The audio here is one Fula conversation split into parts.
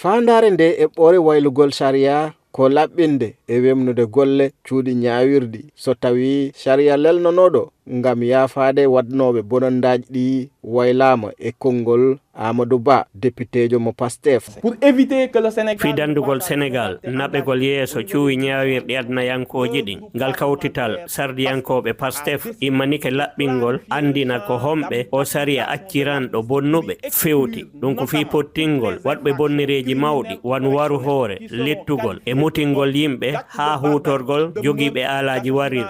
Fandare nde e ɓore waylugol sharia ko laɓɓinde e wemnude golle cuuɗi ñaawirdi so tawi sharia lelnonoɗo ngam yaafade wadnoɓe bonondaji ɗi waylama e konngol Amadou Ba députéjo mo Pastef. Pour éviter que le Sénégal fidandugol Sénégal naɓegol yeeso cuuwi ñaawirɗi adnayankoji ɗin ngal kawtital sardiyankoɓe Pastef immanike laɓɓingol andina ko homɓe o sariya acciranɗo bonnuɓe fewti ɗum ko fi pottingol waɗɓe bonnireji mawɗi wan waru hoore lettugol e mutingol yimɓe ha hutorgol jogiiɓe alaji warir.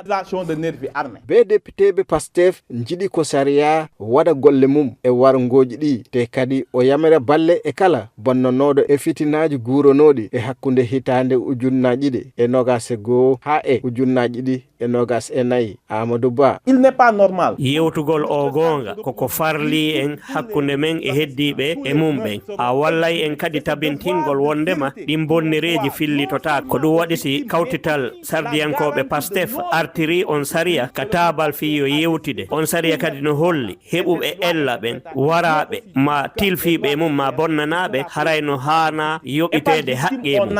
Be députéɓe Pastef jiɗi ko sariya waɗa golle mum e warngoji ɗi te kadi o yamira balle e kala bonnonoɗo e fitinaji guuronoɗi e hakkunde hitande ujunnaji ɗi e nogas e goho ha e ujunnaji ɗi e nogas e nayi Amadou Ba. Il n'est pas normal yewtugol o gonga koko farli en hakkunde men e heddiɓe e mumɓen a wallay en kadi tabintingol wondema ɗin bonnireji fillitota ko ɗum waɗi si kawtital sardiyankoɓe Pastef artiri on sariya ka tabal fiyo yewtide on sariya kadi no holli heɓuɓe ella ɓen waraɓe ma tilfiɓe mum ma bonnanaɓe harayno hana yoɓitede haqqe mum.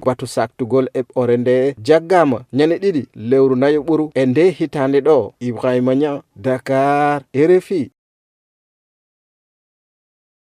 Batu saktugol e ɓore nde jaggama ñande ɗiɗi lewru nayo ɓuru e nde hitande ɗo. Ibrahima Niang, Dakar, RFI.